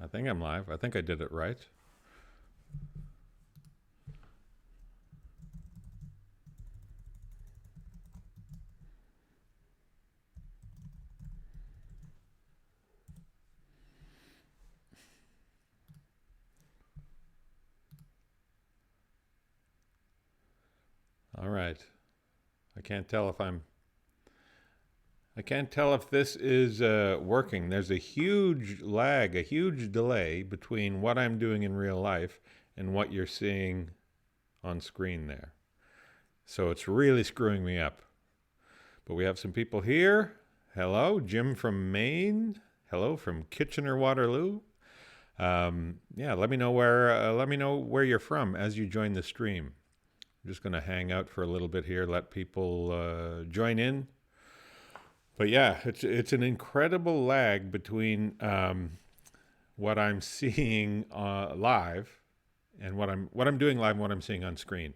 I think I'm live. I think I did it right. All right. I can't tell if I'm. I can't tell if this is working. There's a huge lag, a huge delay between what I'm doing in real life and what you're seeing on screen there. So it's really screwing me up. But we have some people here. Hello, Jim from Maine. Hello from Kitchener-Waterloo. Yeah, let me know where you're from as you join the stream. I'm just going to hang out for a little bit here, let people join in. But yeah, it's an incredible lag between what I'm seeing live and what I'm doing live and what I'm seeing on screen.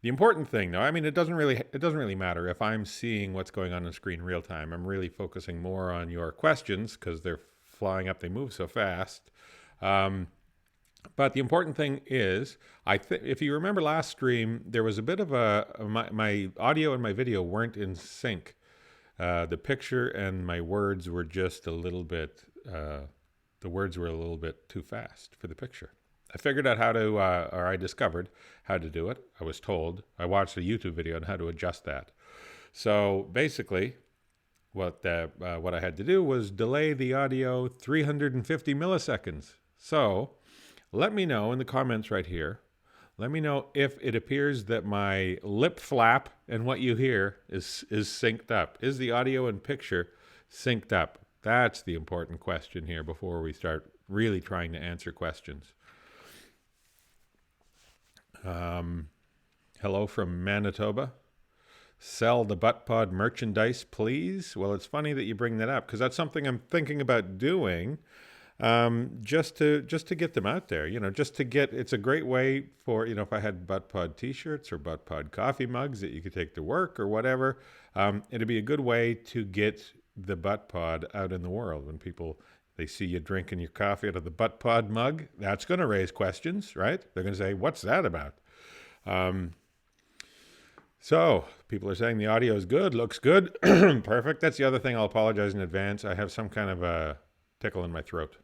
The important thing, though, I mean, it doesn't really matter if I'm seeing what's going on screen real time. I'm really focusing more on your questions because they're flying up. They move so fast. But the important thing is, if you remember last stream, there was a bit of my audio and my video weren't in sync. The picture and my words were just a little bit. The words were a little bit too fast for the picture. I figured out how to, or I discovered how to do it. I was told. I watched a YouTube video on how to adjust that. So basically, what I had to do was delay the audio 350 milliseconds. So let me know in the comments right here. Let me know if it appears that my lip flap and what you hear is synced up. Is the audio and picture synced up? That's the important question here before we start really trying to answer questions. Hello from Manitoba. Sell the ButtPod merchandise, please. Well, it's funny that you bring that up because that's something I'm thinking about doing. Just to get them out there, it's a great way for, if I had ButtPod t-shirts or ButtPod coffee mugs that you could take to work or whatever, it'd be a good way to get the ButtPod out in the world. When people, they see you drinking your coffee out of the ButtPod mug, that's going to raise questions, right? They're going to say, what's that about? So people are saying the audio is good, looks good. Perfect. That's the other thing. I'll apologize in advance. I have some kind of a tickle in my throat.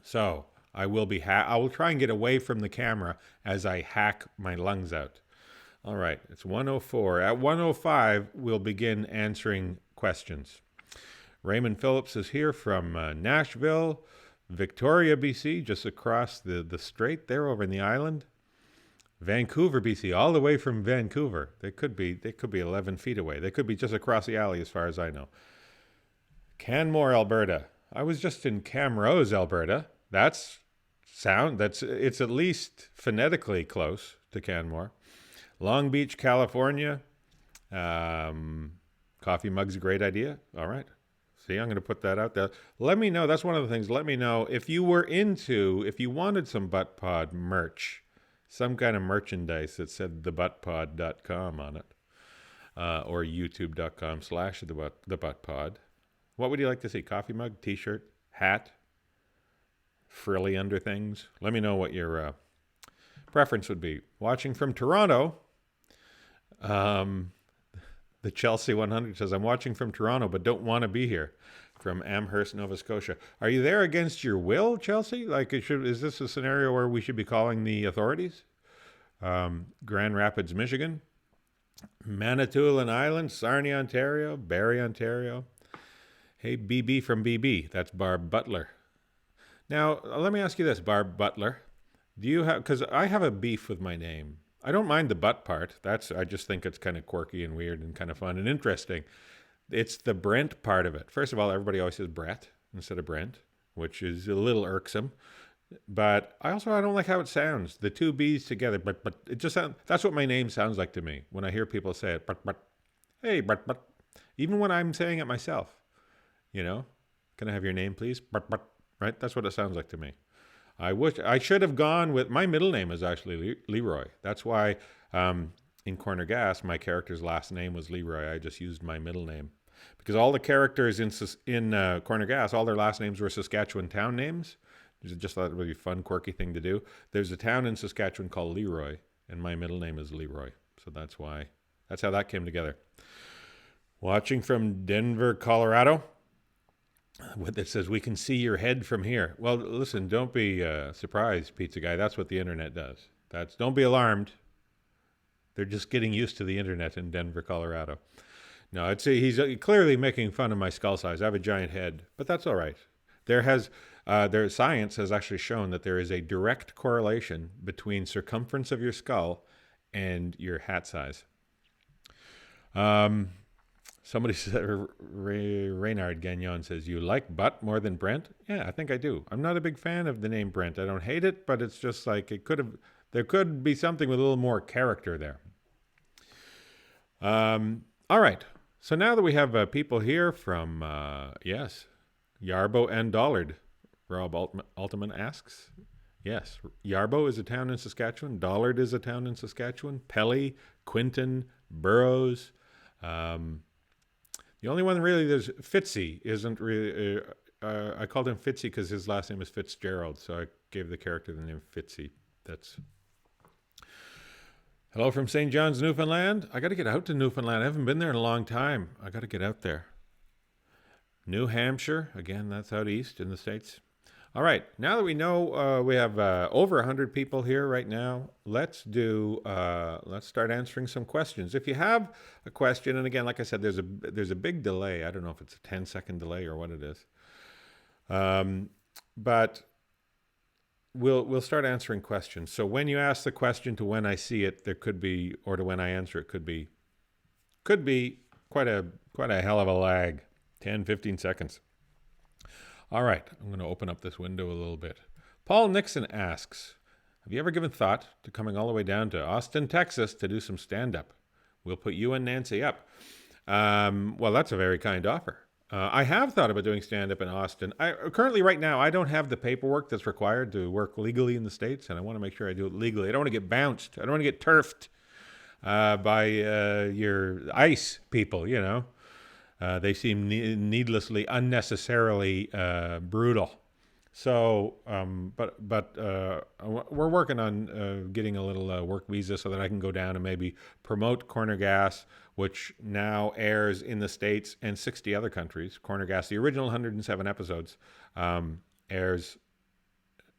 So I will I will try and get away from the camera as I hack my lungs out. All right, it's 1:04. At 1:05, we'll begin answering questions. Raymond Phillips is here from Nashville, Victoria, BC, just across the strait there over in the island. Vancouver, BC, all the way from Vancouver. They could be 11 feet away. They could be just across the alley as far as I know. Canmore, Alberta. I was just in Camrose, Alberta. It's at least phonetically close to Canmore. Long Beach, California. Coffee mug's a great idea. All right. See, I'm going to put that out there. Let me know. That's one of the things. Let me know if you wanted some ButtPod merch, some kind of merchandise that said thebuttpod.com on it, or youtube.com/thebuttpod. What would you like to see? Coffee mug, t-shirt, hat, frilly under things? Let me know what your preference would be. Watching from Toronto, the Chelsea 100 says, I'm watching from Toronto but don't want to be here. From Amherst, Nova Scotia. Are you there against your will, Chelsea? Is this a scenario where we should be calling the authorities? Grand Rapids, Michigan. Manitoulin Island, Sarnia, Ontario. Barrie, Ontario. Hey, BB from BB. That's Barb Butler. Now, let me ask you this, Barb Butler. Because I have a beef with my name. I don't mind the butt part. I just think it's kind of quirky and weird and kind of fun and interesting. It's the Brent part of it. First of all, everybody always says Brett instead of Brent, which is a little irksome. But I don't like how it sounds. The two B's together, but it just sounds, that's what my name sounds like to me when I hear people say it. But hey, but even when I'm saying it myself, can I have your name, please? But right? That's what it sounds like to me. I wish I should have gone with my middle name is actually Leroy. That's why in Corner Gas my character's last name was Leroy. I just used my middle name. because all the characters in Corner Gas, all their last names were Saskatchewan town names. Just thought it would be a fun, quirky thing to do. There's a town in Saskatchewan called Leroy, and my middle name is Leroy. So that's why. That's how that came together. Watching from Denver, Colorado. What that says, we can see your head from here. Well, listen, don't be surprised, pizza guy. That's what the internet does. Don't be alarmed. They're just getting used to the internet in Denver, Colorado. No, I'd say he's clearly making fun of my skull size. I have a giant head, but that's all right. Science has actually shown that there is a direct correlation between circumference of your skull and your hat size. Somebody said, Reynard Gagnon says, you like butt more than Brent? Yeah, I think I do. I'm not a big fan of the name Brent. I don't hate it, but it's just like there could be something with a little more character there. All right. So now that we have people here from, Yarbo and Dollard, Rob Altman asks. Yes, Yarbo is a town in Saskatchewan. Dollard is a town in Saskatchewan. Pelly, Quinton, Burroughs. The only one really, there's Fitzy, isn't really, I called him Fitzy because his last name is Fitzgerald, so I gave the character the name Fitzy. Hello from St. John's, Newfoundland. I got to get out to Newfoundland. I haven't been there in a long time. I got to get out there. New Hampshire, again, that's out east in the States. All right, now that we know we have over 100 people here right now, let's start answering some questions. If you have a question, and again, like I said, there's a big delay. I don't know if it's a 10-second delay or what it is. But we'll start answering questions. So when you ask the question to when I see it, there could be, or to when I answer it, could be quite a hell of a lag, 10, 15 seconds. All right, I'm going to open up this window a little bit. Paul Nixon asks, have you ever given thought to coming all the way down to Austin, Texas to do some stand-up? We'll put you and Nancy up. Well, that's a very kind offer. I have thought about doing stand-up in Austin. Currently, right now, I don't have the paperwork that's required to work legally in the States, and I want to make sure I do it legally. I don't want to get bounced. I don't want to get turfed by your ICE people, you know. They seem needlessly, unnecessarily brutal. So, but we're working on getting a little work visa so that I can go down and maybe promote Corner Gas, which now airs in the States and 60 other countries. Corner Gas, the original 107 episodes, airs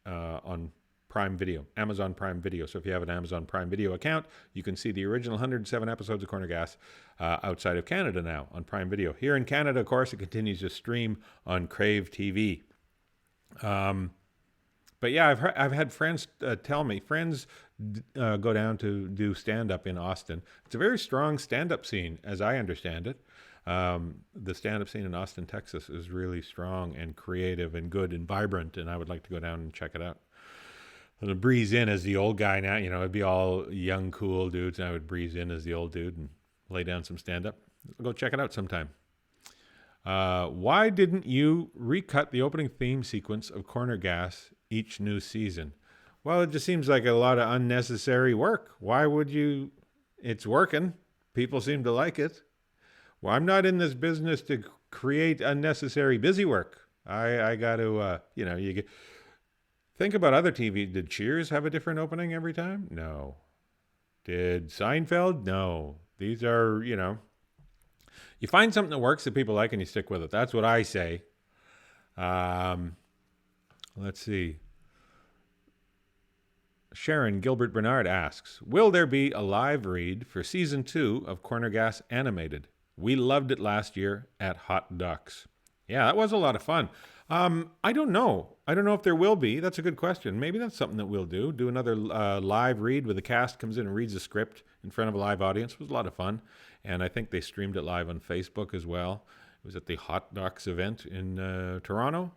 on Prime Video, Amazon Prime Video. So if you have an Amazon Prime Video account, you can see the original 107 episodes of Corner Gas outside of Canada now on Prime Video. Here in Canada, of course, it continues to stream on Crave TV. But yeah, I've had friends tell me, go down to do stand-up in Austin. It's a very strong stand-up scene, as I understand it. The stand-up scene in Austin, Texas is really strong and creative and good and vibrant, and I would like to go down and check it out. I'd breeze in as the old guy now, you know, it'd be all young, cool dudes, and I would breeze in as the old dude and lay down some stand-up. I'll go check it out sometime. Why didn't you recut the opening theme sequence of Corner Gas each new season? Well, it just seems like a lot of unnecessary work. Why would you? It's working. People seem to like it. Well, I'm not in this business to create unnecessary busy work. I got to, think about other TV. Did Cheers have a different opening every time? No. Did Seinfeld? No. These are, you find something that works that people like and you stick with it. That's what I say. Let's see. Sharon Gilbert Bernard asks, will there be a live read for season 2 of Corner Gas Animated? We loved it last year at Hot Ducks. Yeah, that was a lot of fun. I don't know. I don't know if there will be. That's a good question. Maybe that's something that we'll do. Do another live read where the cast comes in and reads a script in front of a live audience. It was a lot of fun. And I think they streamed it live on Facebook as well. It was at the Hot Ducks event in Toronto.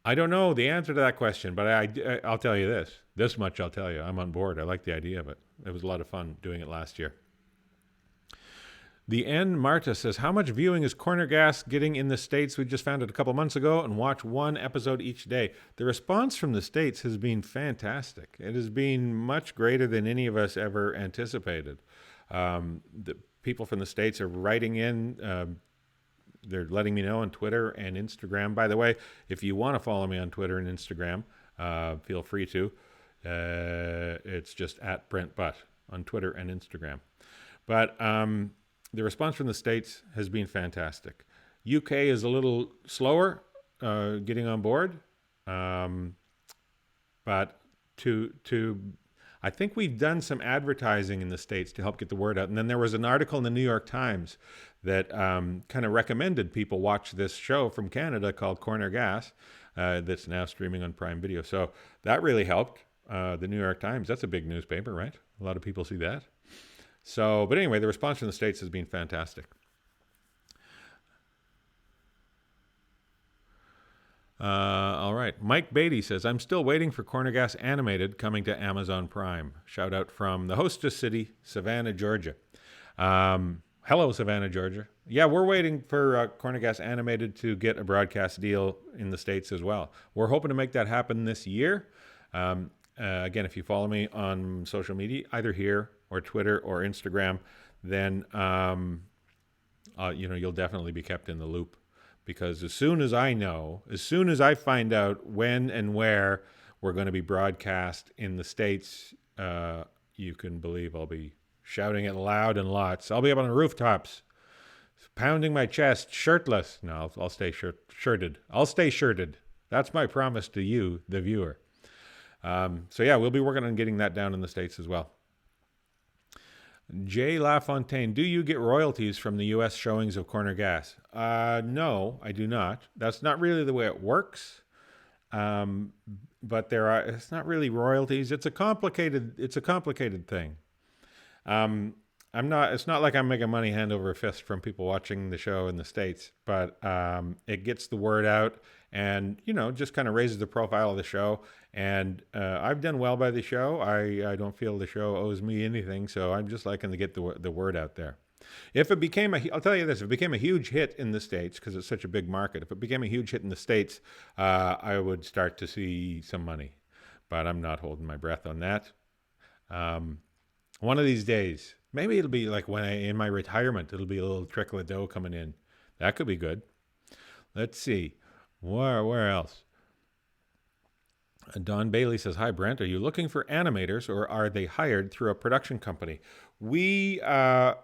I don't know the answer to that question, but I'll tell you this. This much I'll tell you. I'm on board. I like the idea of it. It was a lot of fun doing it last year. The N. Marta says, how much viewing is Corner Gas getting in the States? We just found it a couple months ago and watch one episode each day. The response from the States has been fantastic. It has been much greater than any of us ever anticipated. The people from the States are writing in, they're letting me know on Twitter and Instagram. By the way, if you want to follow me on Twitter and Instagram, feel free to. It's just at Brent Butt on Twitter and Instagram. But the response from the States has been fantastic. UK is a little slower getting on board, but I think we've done some advertising in the States to help get the word out. And then there was an article in the New York Times that kind of recommended people watch this show from Canada called Corner Gas that's now streaming on Prime Video. So that really helped. The New York Times, that's a big newspaper, right? A lot of people see that. So, but anyway, the response from the States has been fantastic. All right. Mike Beatty says, I'm still waiting for Corner Gas Animated coming to Amazon Prime. Shout out from the hostess city, Savannah, Georgia. Hello, Savannah, Georgia. Yeah, we're waiting for Corner Gas Animated to get a broadcast deal in the States as well. We're hoping to make that happen this year. Again, if you follow me on social media, either here or Twitter or Instagram, then you'll definitely be kept in the loop. Because as soon as I find out when and where we're going to be broadcast in the States, you can believe I'll be shouting it loud and lots. I'll be up on the rooftops, pounding my chest, shirtless. No, I'll stay shirted. I'll stay shirted. That's my promise to you, the viewer. So yeah, we'll be working on getting that down in the States as well. Jay LaFontaine, do you get royalties from the U.S. showings of Corner Gas? No, I do not. That's not really the way it works. But it's not really royalties. It's a complicated thing. It's not like I'm making money hand over fist from people watching the show in the States, but it gets the word out and, just kind of raises the profile of the show. And I've done well by the show. I don't feel the show owes me anything, so I'm just liking to get the word out there. I'll tell you this, if it became a huge hit in the States, because it's such a big market, if it became a huge hit in the States, I would start to see some money. But I'm not holding my breath on that. One of these days, maybe it'll be like in my retirement, it'll be a little trickle of dough coming in. That could be good. Let's see. Where else? Don Bailey says, hi, Brent. Are you looking for animators or are they hired through a production company? The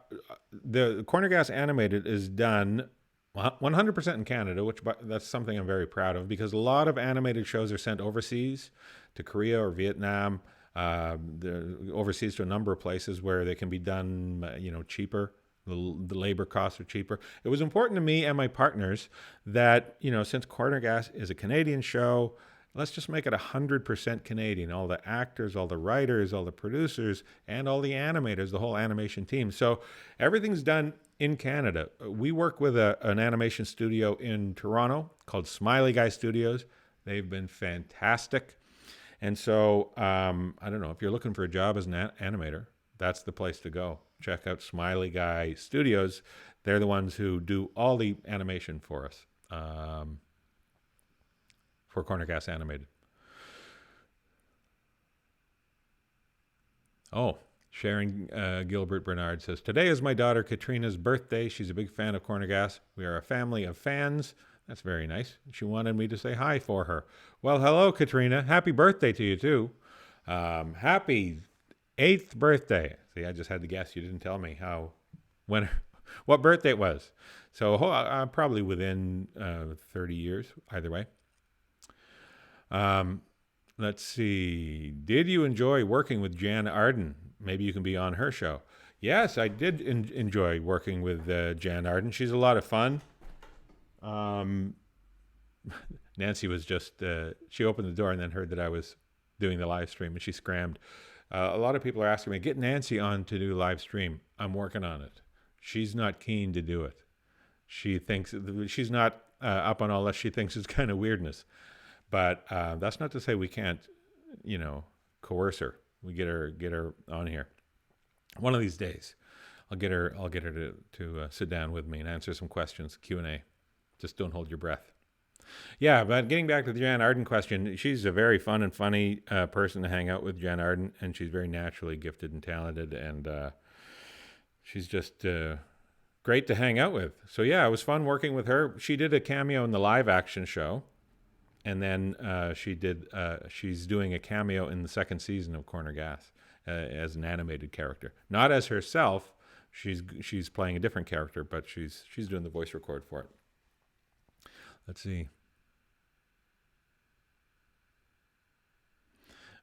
Corner Gas Animated is done 100% in Canada, that's something I'm very proud of because a lot of animated shows are sent overseas to Korea or Vietnam, overseas to a number of places where they can be done, cheaper. The labor costs are cheaper. It was important to me and my partners that, since Corner Gas is a Canadian show, let's just make it 100% Canadian. All the actors, all the writers, all the producers, and all the animators, the whole animation team. So everything's done in Canada. We work with an animation studio in Toronto called Smiley Guy Studios. They've been fantastic. And so, I don't know, if you're looking for a job as an animator, that's the place to go. Check out Smiley Guy Studios. They're the ones who do all the animation for us. For Corner Gas Animated. Oh, Sharon Gilbert Bernard says, today is my daughter Katrina's birthday. She's a big fan of Corner Gas. We are a family of fans. That's very nice. She wanted me to say hi for her. Well, hello, Katrina. Happy birthday to you, too. Happy 8th birthday. See, I just had to guess. You didn't tell me what birthday it was. So probably within 30 years, either way. Let's see. Did you enjoy working with Jann Arden? Maybe you can be on her show. Yes, I did enjoy working with Jann Arden. She's a lot of fun. Nancy was she opened the door and then heard that I was doing the live stream and she scrammed. A lot of people are asking me, get Nancy on to do live stream. I'm working on it. She's not keen to do it. She thinks she's not up on all this. She thinks it's kind of weirdness. But that's not to say we can't, coerce her. We get her on here. One of these days, I'll get her to sit down with me and answer some questions, Q&A. Just don't hold your breath. Yeah, but getting back to the Jann Arden question, she's a very fun and funny person to hang out with, Jann Arden, and she's very naturally gifted and talented, and she's just great to hang out with. So yeah, it was fun working with her. She did a cameo in the live action show, and then she's doing a cameo in the second season of Corner Gas as an animated character, not as herself. She's playing a different character, but she's doing the voice record for it. Let's see.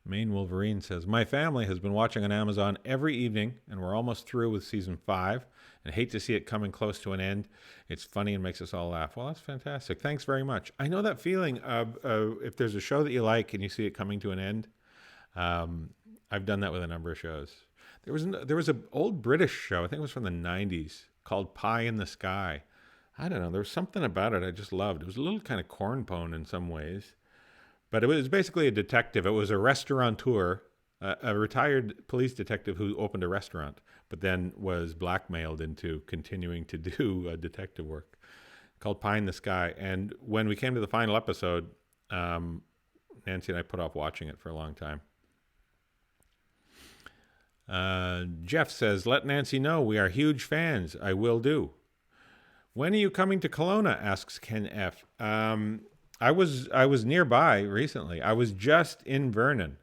Maine Wolverine says, my family has been watching on Amazon every evening, and we're almost through with season 5, and hate to see it coming close to an end. It's funny and makes us all laugh. Well, that's fantastic. Thanks very much. I know that feeling of if there's a show that you like and you see it coming to an end. I've done that with a number of shows. There was an old British show, I think it was from the 90s, called Pie in the Sky. I don't know. There was something about it I just loved. It was a little kind of cornpone in some ways. But it was basically a detective. It was a restaurateur, a retired police detective who opened a restaurant, but then was blackmailed into continuing to do detective work, called Pie in the Sky. And when we came to the final episode, Nancy and I put off watching it for a long time. Jeff says, let Nancy know we are huge fans. I will do. When are you coming to Kelowna? Asks Ken F. I was nearby recently. I was just in Vernon.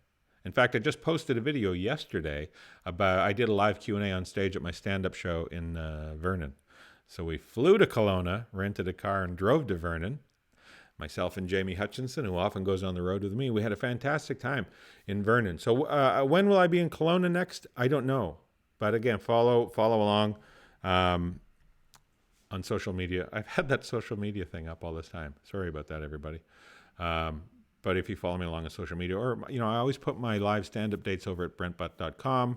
In fact, I just posted a video yesterday about, I did a live Q&A on stage at my stand-up show in Vernon. So we flew to Kelowna, rented a car, and drove to Vernon. Myself and Jamie Hutchinson, who often goes on the road with me, we had a fantastic time in Vernon. So when will I be in Kelowna next? I don't know. But again, follow along on social media. I've had that social media thing up all this time. Sorry about that, everybody. But if you follow me along on social media, or, I always put my live stand-up dates over at brentbutt.com.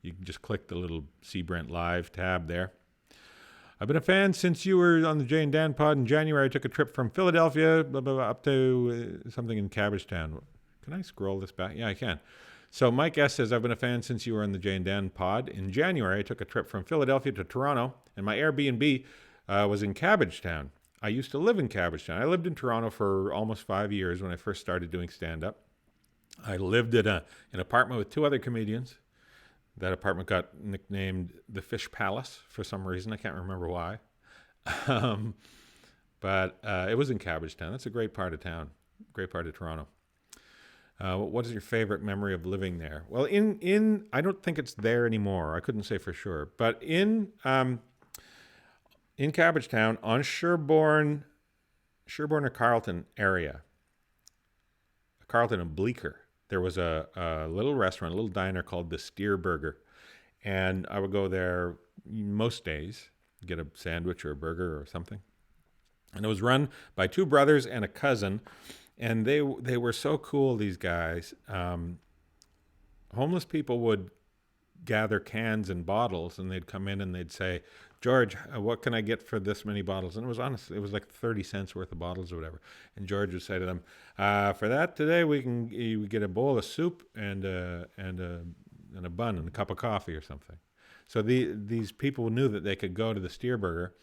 You can just click the little See Brent Live tab there. I've been a fan since you were on the Jay and Dan pod. In January, I took a trip from Philadelphia up to something in Cabbagetown. Can I scroll this back? Yeah, I can. So Mike S. says, I've been a fan since you were on the Jay and Dan pod. In January, I took a trip from Philadelphia to Toronto, and my Airbnb was in Cabbagetown. I used to live in Cabbagetown. I lived in Toronto for almost 5 years when I first started doing stand-up. I lived in an apartment with 2 other comedians. That apartment got nicknamed the Fish Palace for some reason. I can't remember why. But it was in Cabbagetown. That's a great part of town, great part of Toronto. What is your favorite memory of living there? Well, in I don't think it's there anymore. I couldn't say for sure. But in Cabbagetown, on Sherbourne or Carleton area, Carleton and Bleecker, there was a little restaurant, a little diner called the Steer Burger. And I would go there most days, get a sandwich or a burger or something. And it was run by 2 brothers and a cousin. And they were so cool, these guys. Homeless people would gather cans and bottles, and they'd come in and they'd say, George, what can I get for this many bottles? And it was honest, it was like 30 cents worth of bottles or whatever. And George would say to them, for that today, we get a bowl of soup and a bun and a cup of coffee or something. So these people knew that they could go to the Steer Burger.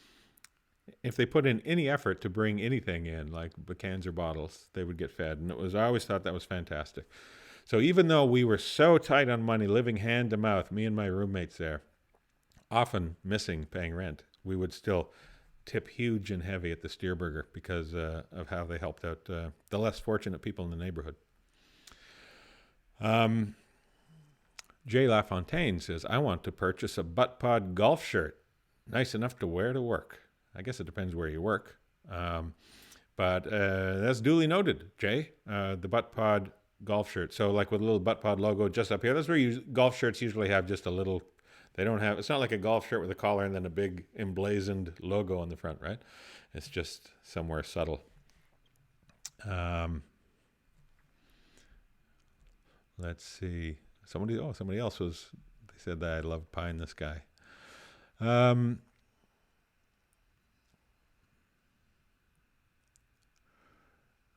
If they put in any effort to bring anything in, like cans or bottles, they would get fed. And I always thought that was fantastic. So even though we were so tight on money, living hand to mouth, me and my roommates there, often missing paying rent, we would still tip huge and heavy at the Steer Burger because of how they helped out the less fortunate people in the neighborhood. Jay LaFontaine says, I want to purchase a Butt Pod golf shirt. Nice enough to wear to work. I guess it depends where you work. But that's duly noted, Jay. The Butt Pod golf shirt. So like with a little Butt Pod logo just up here. That's where golf shirts usually have just a little, it's not like a golf shirt with a collar and then a big emblazoned logo on the front, right? It's just somewhere subtle. Let's see. Somebody else they said that I love Pie in the Sky.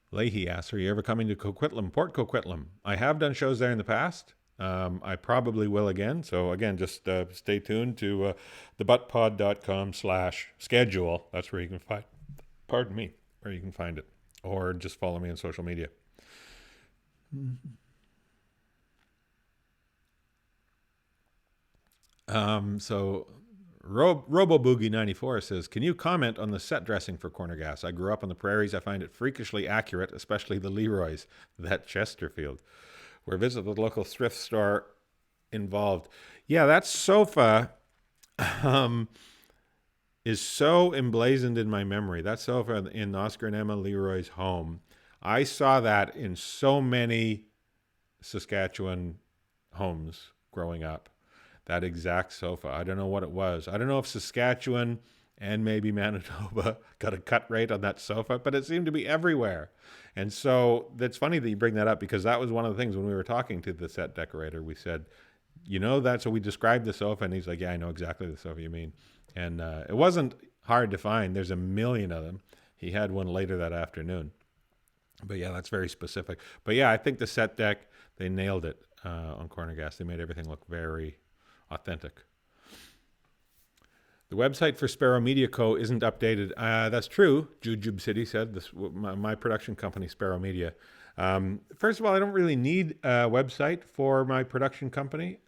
Leahy asks, are you ever coming to Coquitlam, Port Coquitlam? I have done shows there in the past. I probably will again. So again, just stay tuned to thebuttpod.com/schedule. That's where you can find, where you can find it. Or just follow me on social media. So RoboBoogie94 says, can you comment on the set dressing for Corner Gas? I grew up on the prairies. I find it freakishly accurate, especially the Leroy's, that Chesterfield. We're visiting the local thrift store involved. Yeah, that sofa is so emblazoned in my memory. That sofa in Oscar and Emma Leroy's home. I saw that in so many Saskatchewan homes growing up. That exact sofa. I don't know what it was. I don't know if Saskatchewan and maybe Manitoba got a cut rate on that sofa, but it seemed to be everywhere. And so that's funny that you bring that up, because that was one of the things when we were talking to the set decorator. We said, you know that? So we described the sofa, and he's like, yeah, I know exactly the sofa you mean. And it wasn't hard to find. There's a million of them. He had one later that afternoon. But yeah, that's very specific. But yeah, I think the set deck, they nailed it on Corner Gas. They made everything look very authentic. The website for Sparrow Media Co. isn't updated. That's true, Jujube City said. This my production company, Sparrow Media. First of all, I don't really need a website for my production company.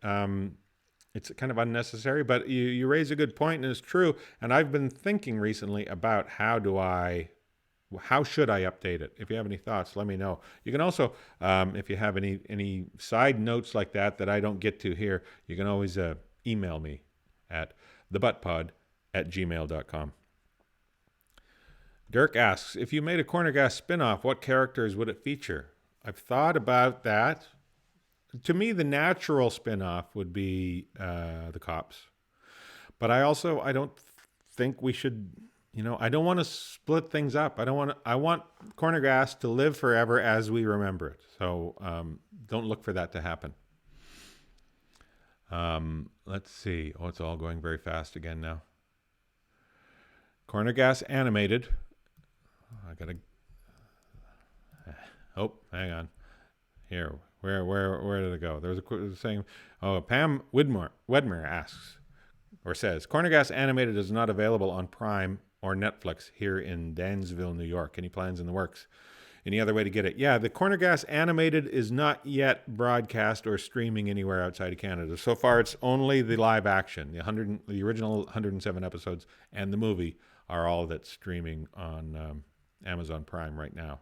It's kind of unnecessary, but you raise a good point, and it's true. And I've been thinking recently about how should I update it? If you have any thoughts, let me know. You can also, if you have any side notes like that I don't get to here, you can always email me at thebuttpod@gmail.com. Dirk asks, if you made a Corner Gas spinoff, what characters would it feature? I've thought about that. To me, the natural spinoff would be the cops. But I don't think we should... I don't want to split things up. I want Corner Gas to live forever as we remember it. So don't look for that to happen. Let's see. Oh, it's all going very fast again now. Corner Gas animated. Oh, hang on. Here, where did it go? There was a saying. Oh, Pam Wedmer asks or says, Corner Gas animated is not available on Prime or Netflix here in Dansville, New York. Any plans in the works? Any other way to get it? Yeah, the Corner Gas animated is not yet broadcast or streaming anywhere outside of Canada. So far, it's only the live action. The original 107 episodes and the movie are all that's streaming on Amazon Prime right now.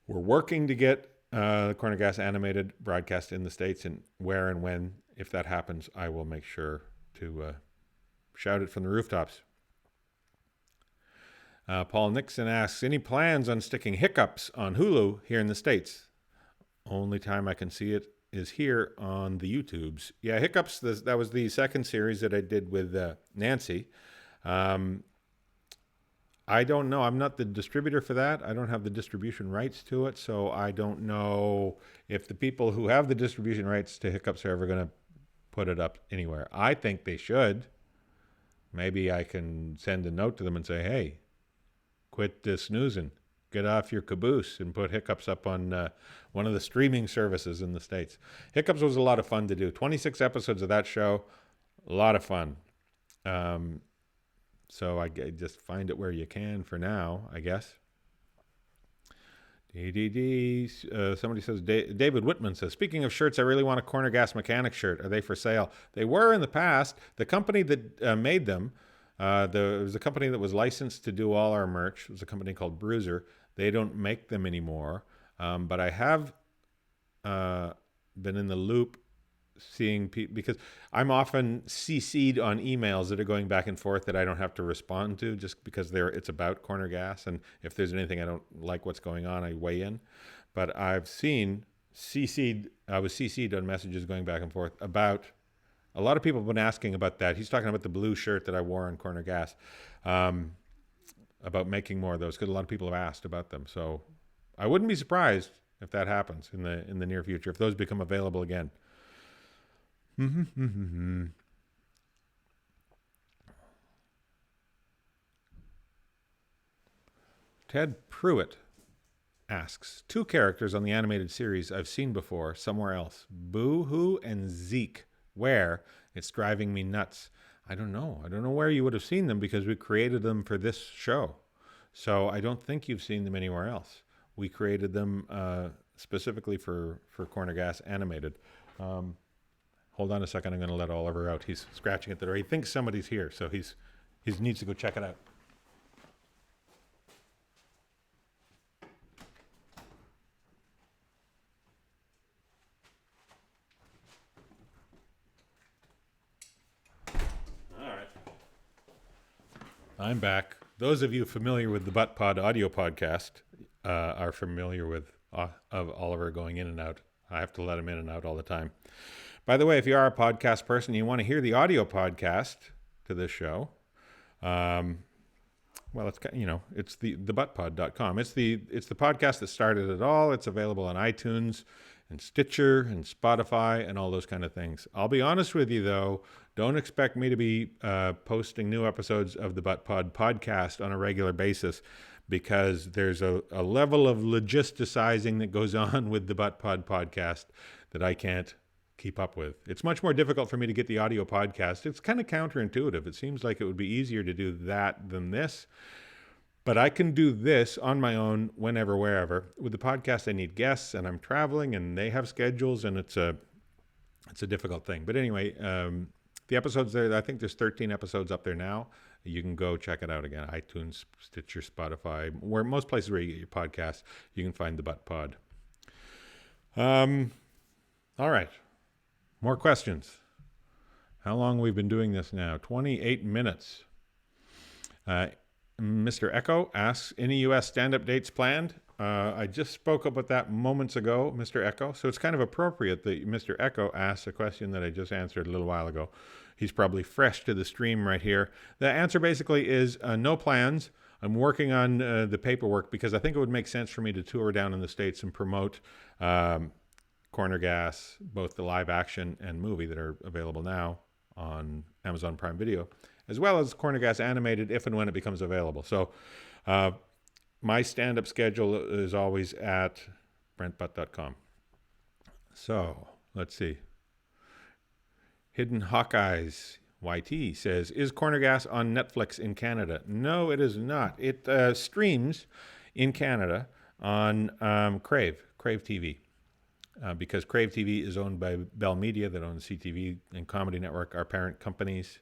We're working to get the Corner Gas animated broadcast in the States, and where and when, if that happens, I will make sure to shout it from the rooftops. Paul Nixon asks, any plans on sticking Hiccups on Hulu here in the States? Only time I can see it is here on the YouTubes. Yeah, Hiccups, that was the second series that I did with Nancy. I don't know. I'm not the distributor for that. I don't have the distribution rights to it, so I don't know if the people who have the distribution rights to Hiccups are ever going to put it up anywhere. I think they should. Maybe I can send a note to them and say, hey, quit snoozing. Get off your caboose and put Hiccups up on one of the streaming services in the States. Hiccups was a lot of fun to do. 26 episodes of that show, a lot of fun. So I just find it where you can for now, I guess. Somebody says, David Whitman says, speaking of shirts, I really want a Corner Gas mechanic shirt. Are they for sale? They were in the past. The company that made them, there was a company that was licensed to do all our merch. It was a company called Bruiser. They don't make them anymore. But I have been in the loop seeing people, because I'm often CC'd on emails that are going back and forth that I don't have to respond to just because it's about Corner Gas. And if there's anything I don't like what's going on, I weigh in. But I was CC'd on messages going back and forth about... A lot of people have been asking about that. He's talking about the blue shirt that I wore on Corner Gas, about making more of those, because a lot of people have asked about them. So I wouldn't be surprised if that happens in the near future, if those become available again. Ted Pruitt asks, 2 characters on the animated series I've seen before somewhere else, Boo-Hoo and Zeke. Where? It's driving me nuts. I don't know where you would have seen them, because we created them for this show. So I don't think you've seen them anywhere else. We created them specifically for Corner Gas animated. Hold Hold on a second. I'm going to let Oliver out. He's scratching at the door. He thinks somebody's here, so he needs to go check it out. All right. I'm back. Those of you familiar with the Butt Pod audio podcast are familiar with of Oliver going in and out. I have to let him in and out all the time. By the way, if you are a podcast person and you want to hear the audio podcast to this show, well, it's thebuttpod.com. It's the podcast that started it all. It's available on iTunes and Stitcher and Spotify and all those kind of things. I'll be honest with you, though. Don't expect me to be posting new episodes of the Butt Pod podcast on a regular basis, because there's a level of logisticizing that goes on with the Butt Pod podcast that I can't keep up with. It's much more difficult for me to get the audio podcast. It's kind of counterintuitive. It seems like it would be easier to do that than this. But I can do this on my own whenever, wherever. With the podcast, I need guests, and I'm traveling, and they have schedules, and it's a difficult thing. But anyway, the episodes there, I think there's 13 episodes up there now. You can go check it out again. iTunes, Stitcher, Spotify, where most places where you get your podcasts, you can find the Butt Pod. All right. More questions. How long have we been doing this now? 28 minutes. Mr. Echo asks, any U.S. stand-up dates planned? I just spoke about that moments ago, Mr. Echo. So it's kind of appropriate that Mr. Echo asks a question that I just answered a little while ago. He's probably fresh to the stream right here. The answer basically is no plans. I'm working on the paperwork because I think it would make sense for me to tour down in the States and promote Corner Gas, both the live action and movie that are available now on Amazon Prime Video, as well as Corner Gas Animated if and when it becomes available. So my stand-up schedule is always at brentbutt.com. So let's see. Hidden Hawkeyes YT says, is Corner Gas on Netflix in Canada? No, it is not. It streams in Canada on Crave TV. Because Crave TV is owned by Bell Media that owns CTV and Comedy Network, our parent companies.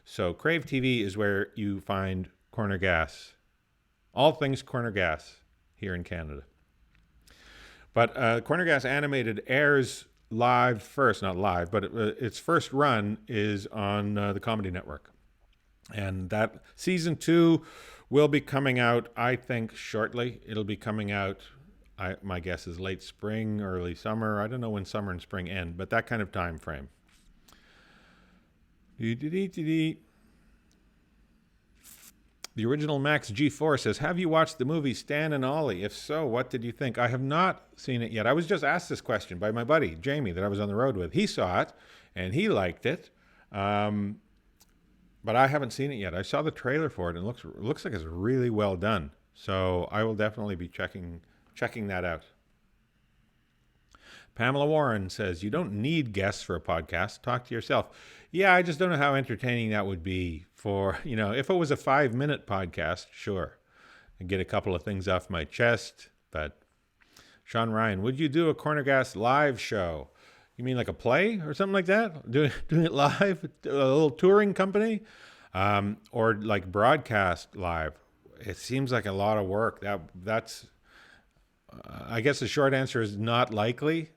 So Crave TV is where you find Corner Gas, all things Corner Gas here in Canada. But Corner Gas Animated airs live first, not live, but its first run is on the Comedy Network. And that season 2 will be coming out, I think, shortly. It'll be coming out, my guess is late spring, early summer. I don't know when summer and spring end, but that kind of time frame. The original Max G4 says, have you watched the movie Stan and Ollie? If so, what did you think? I have not seen it yet. I was just asked this question by my buddy, Jamie, that I was on the road with. He saw it, and he liked it. But I haven't seen it yet. I saw the trailer for it, and it looks like it's really well done. So I will definitely be checking that out. Pamela Warren says, you don't need guests for a podcast. Talk to yourself. Yeah, I just don't know how entertaining that would be for, if it was a 5-minute podcast, sure. I'd get a couple of things off my chest. But Sean Ryan, would you do a Corner Gas live show? You mean like a play or something like that? Doing it live? A little touring company? Or like broadcast live? It seems like a lot of work. That's I guess the short answer is not likely.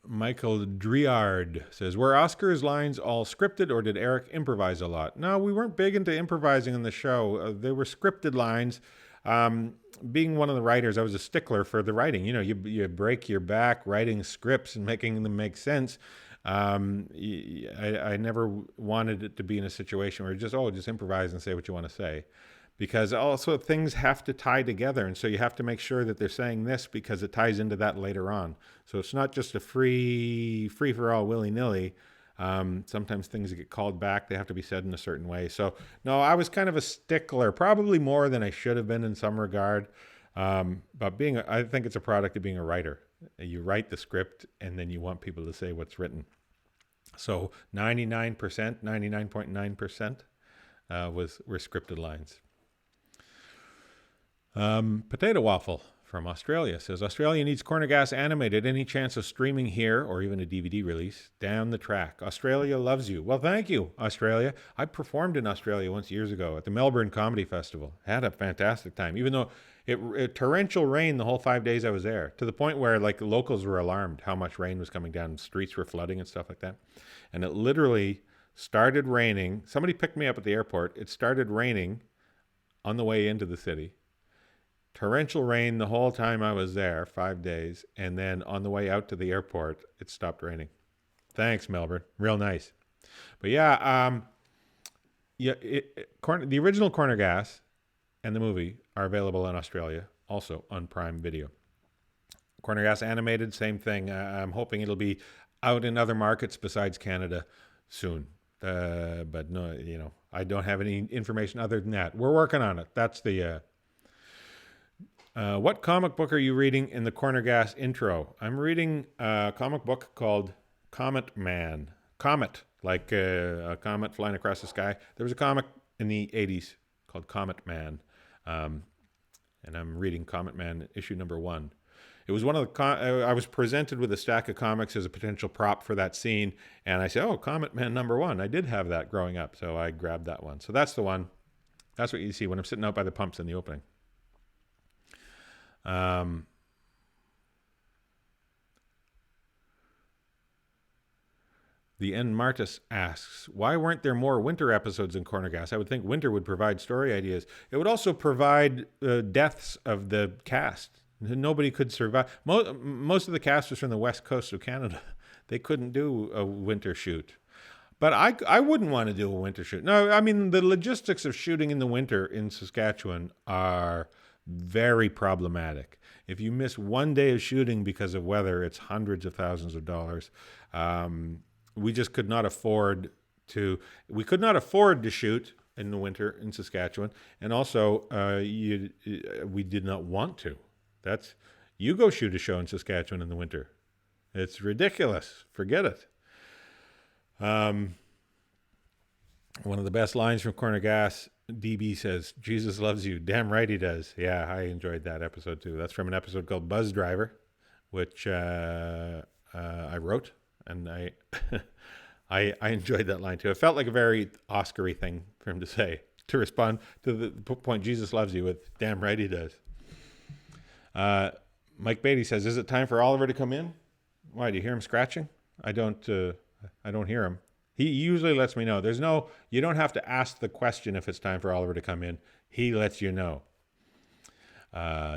Michael Driard says, were Oscar's lines all scripted or did Eric improvise a lot? No, we weren't big into improvising on the show. They were scripted lines. Being one of the writers, I was a stickler for the writing. You break your back writing scripts and making them make sense. I never wanted it to be in a situation where just improvise and say what you want to say. Because also things have to tie together, and so you have to make sure that they're saying this because it ties into that later on. So it's not just a free-for-all willy-nilly. Sometimes things get called back. They have to be said in a certain way. So, no, I was kind of a stickler, probably more than I should have been in some regard. But I think it's a product of being a writer. You write the script, and then you want people to say what's written. So 99.9% were scripted lines. Potato Waffle from Australia. It says, Australia needs Corner Gas animated. Any chance of streaming here or even a DVD release? Down the track. Australia loves you. Well, thank you, Australia. I performed in Australia once years ago at the Melbourne Comedy Festival. Had a fantastic time, even though it torrential rain the whole 5 days I was there, to the point where like the locals were alarmed how much rain was coming down. Streets were flooding and stuff like that. And it literally started raining. Somebody picked me up at the airport. It started raining on the way into the city. Torrential rain the whole time I was there, 5 days. And then on the way out to the airport, it stopped raining. Thanks, Melbourne. Real nice. But yeah, the original Corner Gas and the movie are available in Australia, also on Prime Video. Corner Gas animated, same thing. I'm hoping it'll be out in other markets besides Canada soon. But no, I don't have any information other than that. We're working on it. That's the... what comic book are you reading in the Corner Gas intro? I'm reading a comic book called Comet Man. Comet, like a comet flying across the sky. There was a comic in the 80s called Comet Man. And I'm reading Comet Man issue number 1. It was one of the, I was presented with a stack of comics as a potential prop for that scene. And I said, oh, Comet Man number 1. I did have that growing up. So I grabbed that one. So that's the one. That's what you see when I'm sitting out by the pumps in the opening. The N. Martis asks, why weren't there more winter episodes in Corner Gas? I would think winter would provide story ideas. It would also provide deaths of the cast. Nobody could survive. Most of the cast was from the west coast of Canada. They couldn't do a winter shoot. But I wouldn't want to do a winter shoot. No, I mean, the logistics of shooting in the winter in Saskatchewan are very problematic. If you miss one day of shooting because of weather, it's hundreds of thousands of dollars. We just could not afford to. We could not afford to shoot in the winter in Saskatchewan, and also we did not want to. You go shoot a show in Saskatchewan in the winter. It's ridiculous. Forget it. One of the best lines from Corner Gas, DB says, Jesus loves you. Damn right he does. Yeah, I enjoyed that episode too. That's from an episode called Buzz Driver, which I wrote, and I enjoyed that line too. It felt like a very Oscar-y thing for him to say, to respond to the point Jesus loves you with damn right he does. Mike Beatty says, is it time for Oliver to come in? Why, do you hear him scratching? I don't hear him. He usually lets me know. You don't have to ask the question if it's time for Oliver to come in. He lets you know.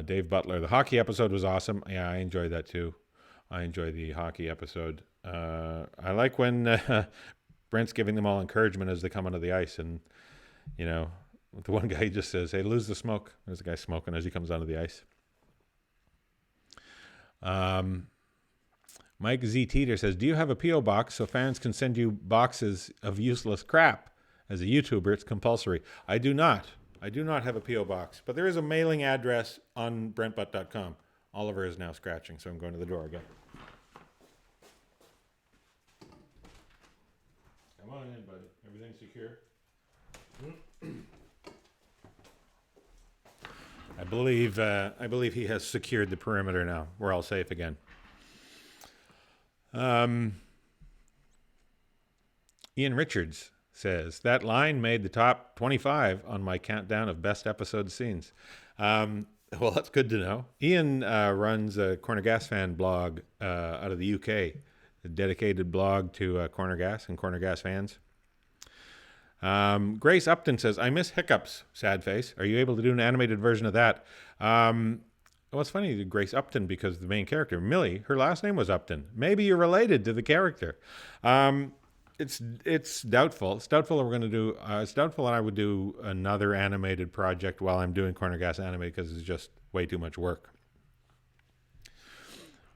Dave Butler, the hockey episode was awesome. Yeah, I enjoyed that too. I enjoyed the hockey episode. I like when Brent's giving them all encouragement as they come onto the ice. And, the one guy just says, hey, lose the smoke. There's a guy smoking as he comes onto the ice. Mike Z. Teeter says, do you have a P.O. box so fans can send you boxes of useless crap? As a YouTuber, it's compulsory. I do not. I do not have a P.O. box, but there is a mailing address on brentbutt.com. Oliver is now scratching, so I'm going to the door again. Come on in, buddy. Everything secure? I believe he has secured the perimeter now. We're all safe again. Ian Richards says, that line made the top 25 on my countdown of best episode scenes. Well, that's good to know. Ian runs a Corner Gas fan blog out of the UK, a dedicated blog to Corner Gas and Corner Gas fans. Grace Upton says, I miss Hiccups, sad face. Are you able to do an animated version of that? Well, it's funny, Grace Upton, because the main character, Millie, her last name was Upton. Maybe you're related to the character. It's doubtful. It's doubtful that we're going to do. It's doubtful that I would do another animated project while I'm doing Corner Gas animated, because it's just way too much work.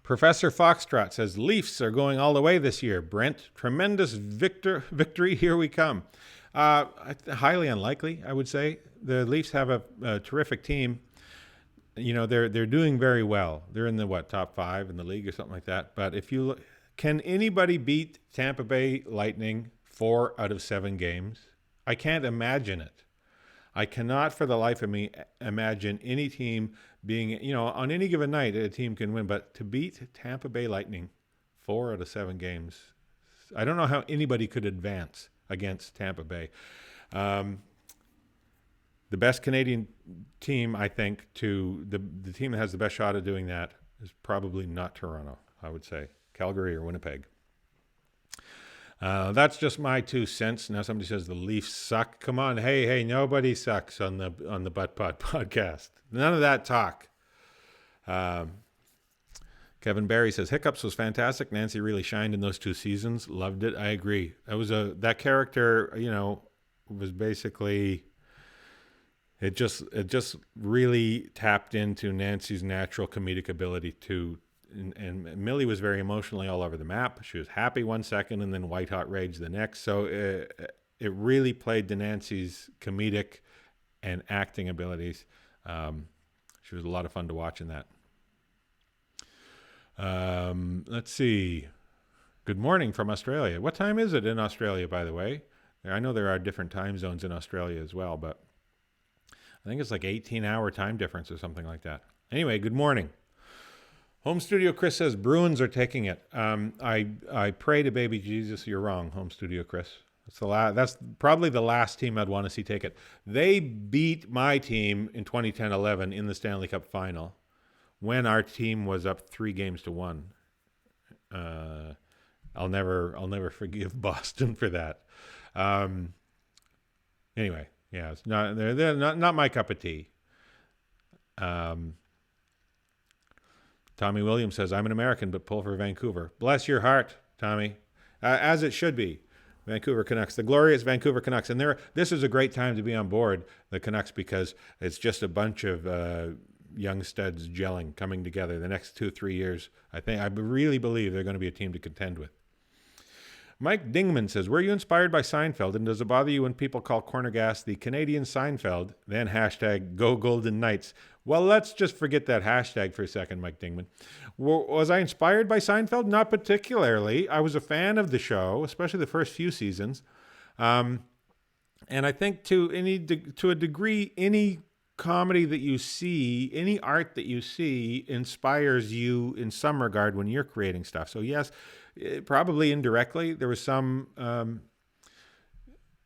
Professor Foxtrot says, Leafs are going all the way this year. Brent, tremendous victory. Here we come. Highly unlikely, I would say. The Leafs have a terrific team. They're doing very well. They're in the top 5 in the league or something like that. But if you can anybody beat Tampa Bay Lightning 4 out of 7 games? I can't imagine it. I cannot for the life of me imagine any team being, on any given night, a team can win. But to beat Tampa Bay Lightning 4 out of 7 games, I don't know how anybody could advance against Tampa Bay. The best Canadian team, I think, to the team that has the best shot at doing that is probably not Toronto, I would say. Calgary or Winnipeg. That's just my 2 cents. Now somebody says the Leafs suck. Come on, hey, nobody sucks on the Butt Pot podcast. None of that talk. Kevin Barry says Hiccups was fantastic. Nancy really shined in those 2 seasons. Loved it. I agree. That character, was basically it just really tapped into Nancy's natural comedic ability and Millie was very emotionally all over the map. She was happy one second and then white hot rage the next. So it really played to Nancy's comedic and acting abilities. She was a lot of fun to watch in that. Let's see. Good morning from Australia. What time is it in Australia, by the way? I know there are different time zones in Australia as well, but I think it's like 18-hour time difference or something like that. Anyway, good morning. Home Studio Chris says Bruins are taking it. I pray to baby Jesus you're wrong, Home Studio Chris. That's probably the last team I'd want to see take it. They beat my team in 2010-11 in the Stanley Cup final when our team was up 3-1. I'll never forgive Boston for that. Anyway, yeah, it's they're not my cup of tea. Tommy Williams says, I'm an American, but pull for Vancouver. Bless your heart, Tommy. As it should be. Vancouver Canucks, the glorious Vancouver Canucks. And this is a great time to be on board the Canucks because it's just a bunch of young studs gelling, coming together the next 2-3 years. I really believe they're going to be a team to contend with. Mike Dingman says, were you inspired by Seinfeld, and does it bother you when people call corner gas the Canadian Seinfeld, then hashtag Go Golden Knights? Well, let's just forget that hashtag for a second, Mike Dingman. Was I inspired by Seinfeld? Not particularly. I was a fan of the show, especially the first few seasons. And I think to a degree, any comedy that you see, any art that you see inspires you in some regard when you're creating stuff. So yes, probably indirectly, there was some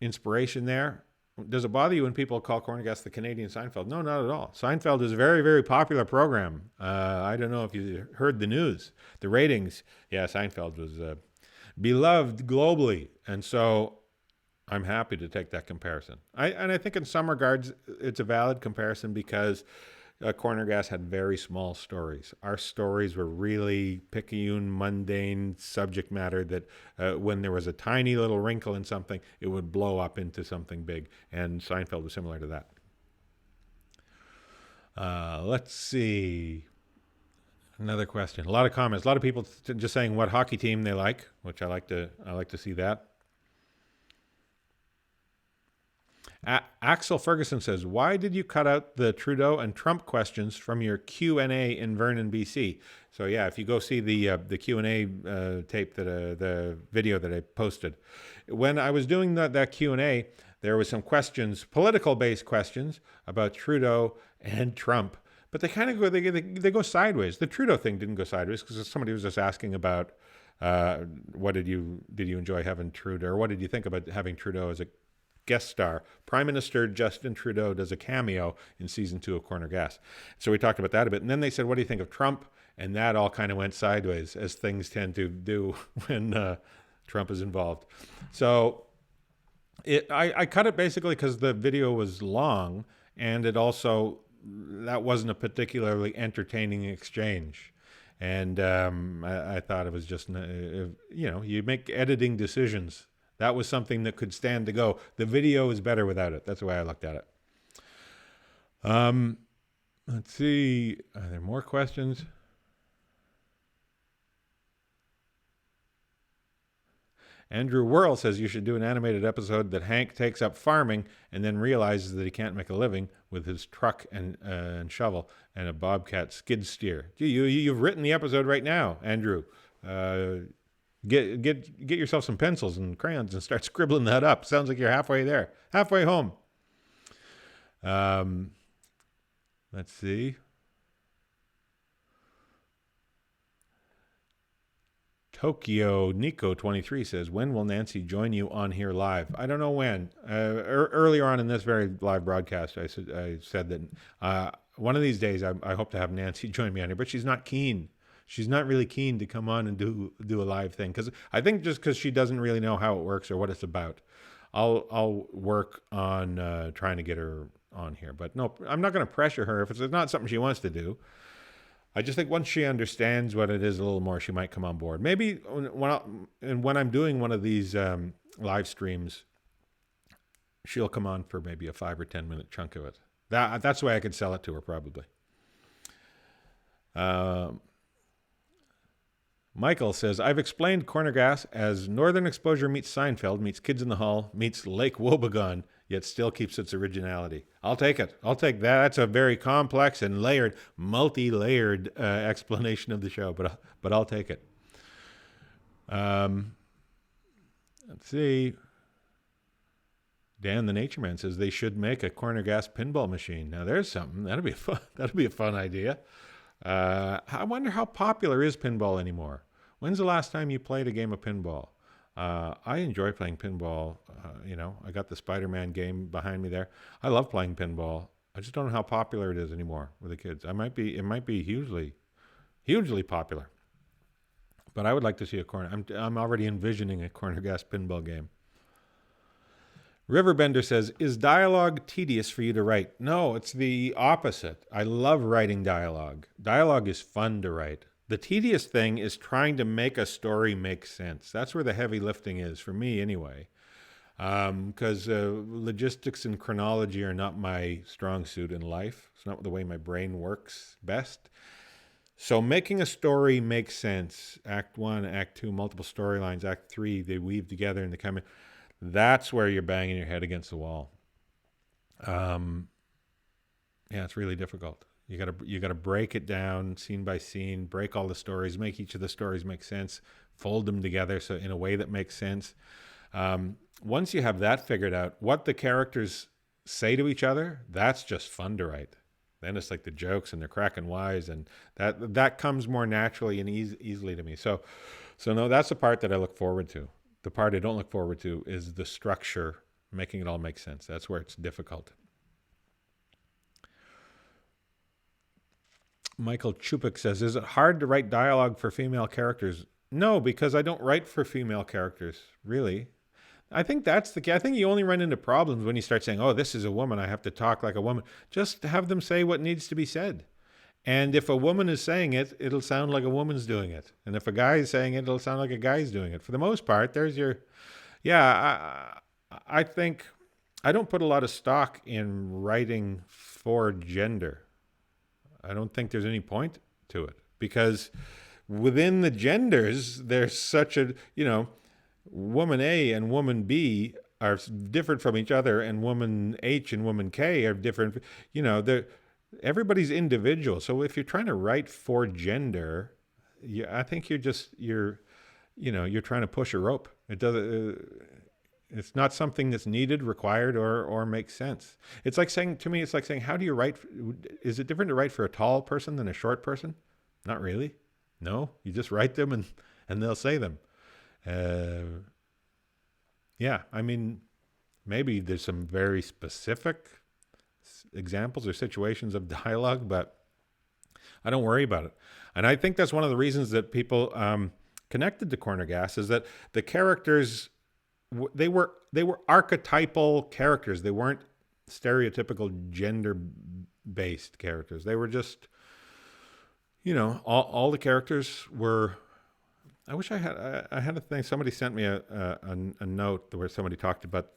inspiration there. Does it bother you when people call corner gas the Canadian Seinfeld? No, not at all. Seinfeld is a very, very popular program. I don't know if you heard the news. The ratings, yeah, Seinfeld was beloved globally. And so I'm happy to take that comparison. I think in some regards, it's a valid comparison because Corner Gas had very small stories. Our stories were really picayune, mundane subject matter that when there was a tiny little wrinkle in something, it would blow up into something big. And Seinfeld was similar to that. Let's see. Another question. A lot of comments. A lot of people just saying what hockey team they like, which I like to see that. Axel Ferguson says, why did you cut out the Trudeau and Trump questions from your Q&A in Vernon, BC? So yeah, if you go see the Q&A tape, the video that I posted. When I was doing that Q&A, there was some questions, political-based questions about Trudeau and Trump. But they kind of they go sideways. The Trudeau thing didn't go sideways because somebody was just asking about what did you enjoy having Trudeau, or what did you think about having Trudeau as a guest star? Prime Minister Justin Trudeau does a cameo in season 2 of Corner Gas. So we talked about that a bit. And then they said, what do you think of Trump? And that all kind of went sideways, as things tend to do when Trump is involved. So I cut it basically because the video was long, and it also, that wasn't a particularly entertaining exchange. And I thought it was just, you make editing decisions. That was something that could stand to go. The video is better without it. That's the way I looked at it. Let's see. Are there more questions? Andrew Worrell says you should do an animated episode that Hank takes up farming and then realizes that he can't make a living with his truck and shovel and a bobcat skid steer. Gee, you've written the episode right now, Andrew. Get yourself some pencils and crayons and start scribbling that up. Sounds like you're halfway there, halfway home. Let's see. Tokyo Nico 23 says, when will Nancy join you on here live? I don't know when. Earlier on in this very live broadcast, I said that one of these days I hope to have Nancy join me on here, but she's not keen. She's not really keen to come on and do a live thing, because I think just because she doesn't really know how it works or what it's about. I'll work on trying to get her on here, but no, I'm not going to pressure her if it's not something she wants to do. I just think once she understands what it is a little more, she might come on board. Maybe when I'm doing one of these live streams, she'll come on for maybe a 5 or 10 minute chunk of it. That's the way I could sell it to her, probably. Michael says, I've explained Corner Gas as Northern Exposure meets Seinfeld, meets Kids in the Hall, meets Lake Wobegon, yet still keeps its originality. I'll take it. I'll take that. That's a very complex and layered, multi-layered explanation of the show, but I'll take it. Let's see. Dan the Nature Man says they should make a Corner Gas pinball machine. Now there's something. That'd be a fun idea. I wonder how popular is pinball anymore. When's the last time you played a game of pinball? I enjoy playing pinball. I got the Spider-Man game behind me there. I love playing pinball. I just don't know how popular it is anymore with the kids. It might be hugely, hugely popular. But I would like to see a corner. I'm already envisioning a Corner Gas pinball game. Riverbender says, is dialogue tedious for you to write? No, it's the opposite. I love writing dialogue. Dialogue is fun to write. The tedious thing is trying to make a story make sense. That's where the heavy lifting is, for me anyway. Because logistics and chronology are not my strong suit in life. It's not the way my brain works best. So making a story make sense, Act 1, Act 2, multiple storylines, Act 3, they weave together and they come in. That's where you're banging your head against the wall. It's really difficult. You gotta break it down scene by scene, break all the stories, make each of the stories make sense, fold them together so in a way that makes sense. Once you have that figured out, what the characters say to each other, that's just fun to write. Then it's like the jokes and the cracking wise, and that comes more naturally and easily to me. So no, that's the part that I look forward to. The part I don't look forward to is the structure, making it all make sense. That's where it's difficult. Michael Chupik says, is it hard to write dialogue for female characters? No, because I don't write for female characters, really. I think that's the key. I think you only run into problems when you start saying, oh, this is a woman, I have to talk like a woman. Just have them say what needs to be said. And if a woman is saying it, it'll sound like a woman's doing it. And if a guy is saying it, it'll sound like a guy's doing it. For the most part, there's your... I think I don't put a lot of stock in writing for gender. I don't think there's any point to it. Because within the genders, there's such a... woman A and woman B are different from each other, and woman H and woman K are different. Everybody's individual. So if you're trying to write for gender, I think you're trying to push a rope. It doesn't. It's not something that's needed, required, or makes sense. It's like saying, how do you write? Is it different to write for a tall person than a short person? Not really. No, you just write them and they'll say them. Maybe there's some very specific examples or situations of dialogue, but I don't worry about it. And I think that's one of the reasons that people connected to Corner Gas is that the characters, they were archetypal characters. They weren't stereotypical gender-based characters. They were just, all the characters were. I wish I had a thing. Somebody sent me a note where somebody talked about,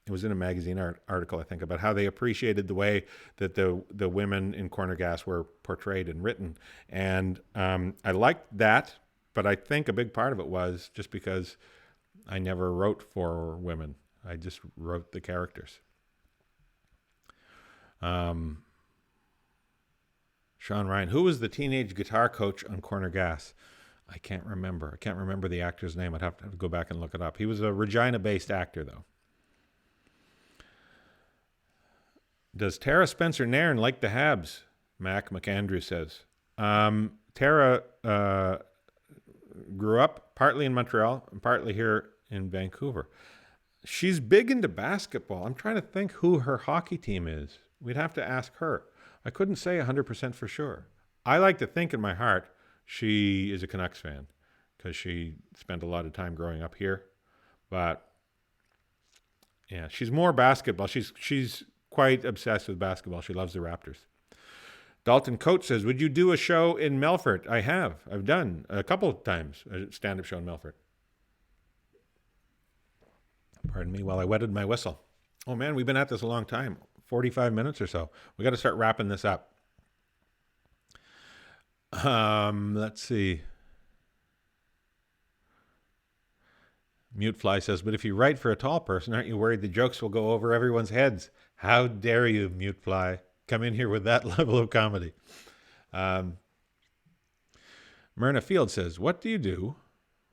it was in a magazine article, I think, about how they appreciated the way that the women in Corner Gas were portrayed and written. And I liked that, but I think a big part of it was just because I never wrote for women. I just wrote the characters. Sean Ryan, who was the teenage guitar coach on Corner Gas? I can't remember. I can't remember the actor's name. I'd have to go back and look it up. He was a Regina-based actor, though. Does Tara Spencer-Nairn like the Habs? Mac McAndrew says. Tara grew up partly in Montreal and partly here in Vancouver. She's big into basketball. I'm trying to think who her hockey team is. We'd have to ask her. I couldn't say 100% for sure. I like to think in my heart she is a Canucks fan because she spent a lot of time growing up here. But yeah, she's more basketball. She's quite obsessed with basketball. She loves the Raptors. Dalton Coates says, would you do a show in Melfort? I have. I've done a couple of times a stand-up show in Melfort. Pardon me while I wetted my whistle. Oh, man, we've been at this a long time. 45 minutes or so. We got to start wrapping this up. Let's see. Mutefly says, but if you write for a tall person, aren't you worried the jokes will go over everyone's heads? How dare you, Mutefly, come in here with that level of comedy. Myrna Field says, what do you do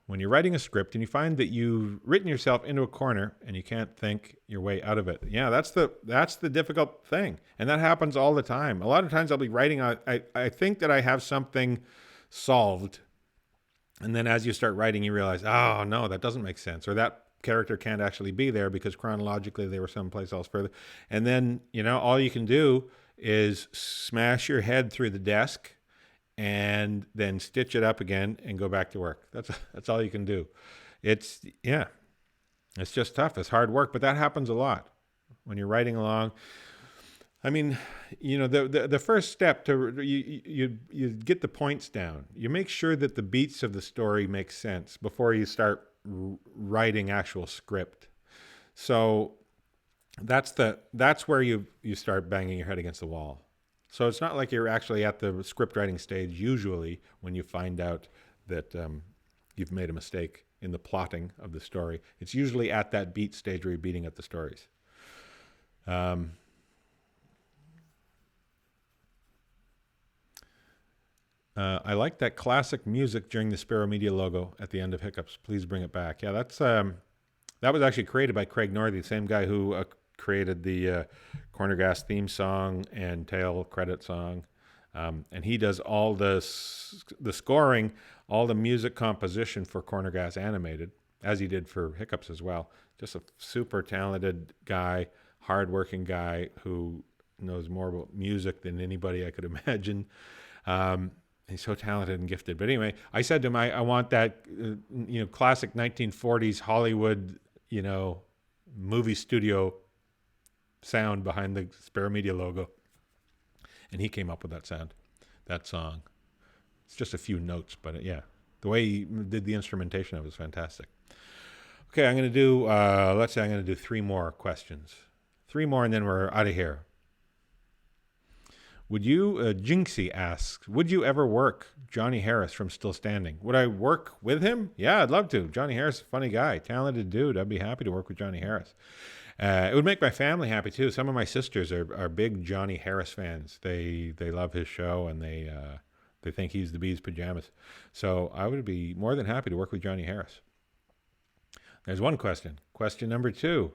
when you're writing a script and you find that you've written yourself into a corner and you can't think your way out of it? Yeah, that's the difficult thing. And that happens all the time. A lot of times I'll be writing, I think that I have something solved. And then as you start writing, you realize, oh, no, that doesn't make sense. Or that character can't actually be there because chronologically they were someplace else further. And then, all you can do is smash your head through the desk and then stitch it up again and go back to work. That's all you can do. It's just tough. It's hard work, but that happens a lot when you're writing along. I mean, the first step to you get the points down. You make sure that the beats of the story make sense before you start writing actual script. So that's where you start banging your head against the wall. So it's not like you're actually at the script writing stage usually when you find out that you've made a mistake in the plotting of the story. It's usually at that beat stage where you're beating up the stories. I like that classic music during the Sparrow Media logo at the end of Hiccups. Please bring it back. Yeah, that was actually created by Craig Northey, the same guy who created the Corner Gas theme song and tail credit song. And he does all the scoring, all the music composition for Corner Gas Animated, as he did for Hiccups as well. Just a super talented guy, hardworking guy who knows more about music than anybody I could imagine. He's so talented and gifted. But anyway, I said to him, I want that, classic 1940s Hollywood, movie studio sound behind the Sparrow Media logo. And he came up with that song. It's just a few notes, but the way he did the instrumentation of it was fantastic. Okay, I'm going to do, let's say I'm going to do 3 more questions. 3 more and then we're out of here. Would you, Jinxie asks, would you ever work Johnny Harris from Still Standing? Would I work with him? Yeah, I'd love to. Johnny Harris is a funny guy, talented dude. I'd be happy to work with Johnny Harris. It would make my family happy too. Some of my sisters are big Johnny Harris fans. They love his show and they think he's the bee's pajamas. So I would be more than happy to work with Johnny Harris. There's one question. Question number 2.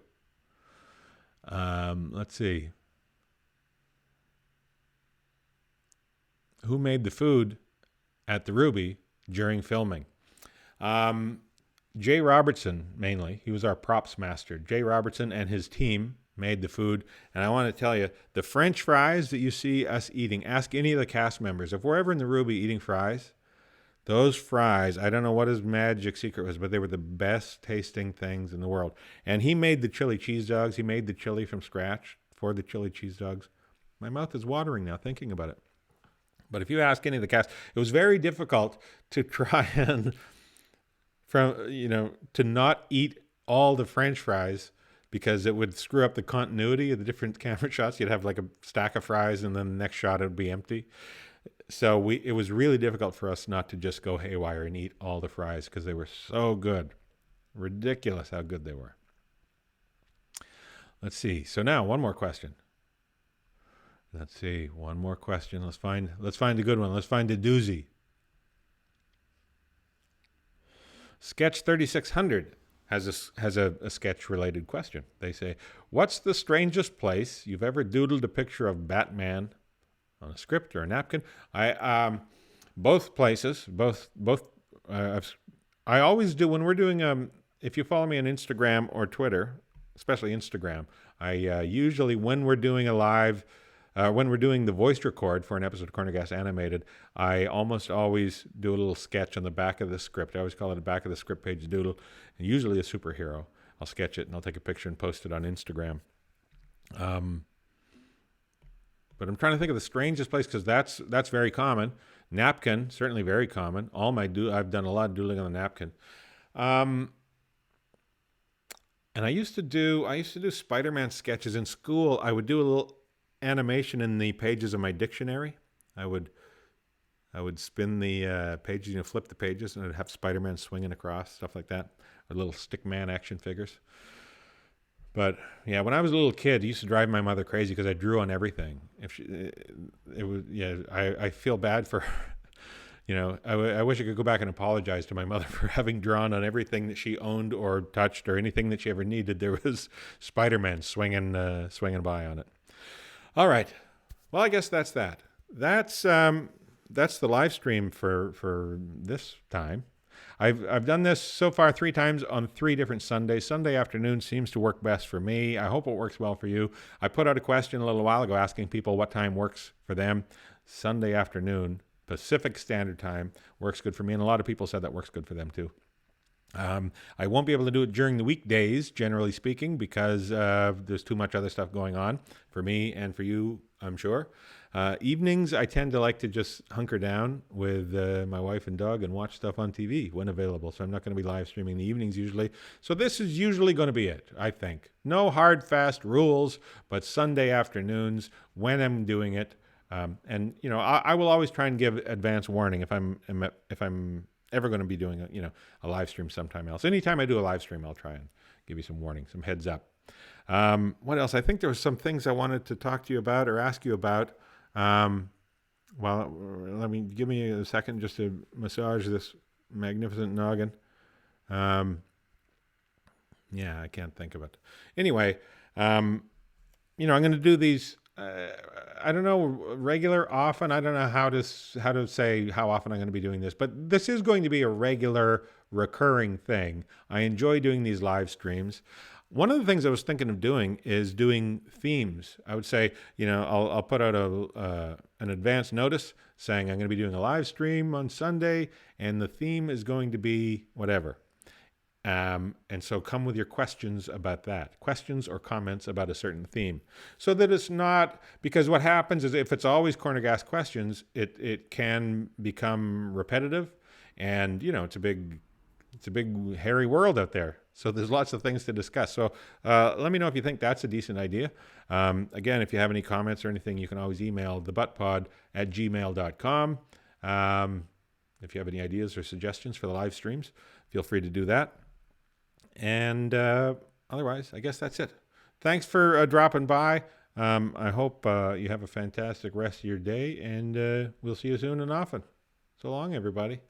Let's see. Who made the food at the Ruby during filming? Jay Robertson, mainly. He was our props master. Jay Robertson and his team made the food. And I want to tell you, the French fries that you see us eating, ask any of the cast members. If we're ever in the Ruby eating fries, those fries, I don't know what his magic secret was, but they were the best tasting things in the world. And he made the chili cheese dogs. He made the chili from scratch for the chili cheese dogs. My mouth is watering now thinking about it. But if you ask any of the cast, it was very difficult to try and to not eat all the French fries because it would screw up the continuity of the different camera shots. You'd have like a stack of fries and then the next shot it would be empty. So it was really difficult for us not to just go haywire and eat all the fries because they were so good. Ridiculous how good they were. Let's see. So now one more question. Let's see, one more question. Let's find a good one. Let's find a doozy. Sketch 3600 has a sketch-related question. They say, what's the strangest place you've ever doodled a picture of Batman on a script or a napkin? Both places, both I always do when we're doing, if you follow me on Instagram or Twitter, especially Instagram, I usually, when we're doing a live, when we're doing the voice record for an episode of Corner Gas Animated, I almost always do a little sketch on the back of the script. I always call it a back of the script page doodle, and usually a superhero. I'll sketch it and I'll take a picture and post it on Instagram. But I'm trying to think of the strangest place, because that's very common. Napkin, certainly very common. I've done a lot of doodling on the napkin. And I used to do Spider-Man sketches in school. I would do a little animation in the pages of my dictionary. I would spin the pages, flip the pages, and I'd have Spider-Man swinging across, stuff like that, or little stickman action figures. But yeah, when I was a little kid, it used to drive my mother crazy because I drew on everything. I feel bad for, I wish I could go back and apologize to my mother for having drawn on everything that she owned or touched, or anything that she ever needed. There was Spider-Man swinging by on it. All right. Well, I guess that's that. That's the live stream for this time. I've done this so far 3 times on 3 different Sundays. Sunday afternoon seems to work best for me. I hope it works well for you. I put out a question a little while ago asking people what time works for them. Sunday afternoon, Pacific Standard Time, works good for me, and a lot of people said that works good for them too. I won't be able to do it during the weekdays, generally speaking, because there's too much other stuff going on for me and for you, I'm sure. Evenings, I tend to like to just hunker down with my wife and dog and watch stuff on TV when available. So I'm not going to be live streaming the evenings usually. So this is usually going to be it, I think. No hard, fast rules, but Sunday afternoons when I'm doing it. And I will always try and give advance warning if I'm ever going to be doing a live stream sometime else. Anytime I do a live stream, I'll try and give you some warning, some heads up. What else? I think there were some things I wanted to talk to you about or ask you about. Give me a second just to massage this magnificent noggin. I can't think of it. Anyway, I'm going to do these. I don't know, regular, often. I don't know how to say how often I'm going to be doing this, but this is going to be a regular, recurring thing. I enjoy doing these live streams. One of the things I was thinking of doing is doing themes. I would say, I'll put out an advance notice saying I'm going to be doing a live stream on Sunday, and the theme is going to be whatever. And so come with your questions about that, questions or comments about a certain theme, so that it's not, because what happens is if it's always Corner Gas questions, it can become repetitive, and it's a big hairy world out there. So there's lots of things to discuss. So let me know if you think that's a decent idea. Again, if you have any comments or anything, you can always email thebuttpod@gmail.com. If you have any ideas or suggestions for the live streams, feel free to do that. And otherwise, I guess that's it. Thanks for dropping by. I hope you have a fantastic rest of your day, and we'll see you soon and often. So long, everybody.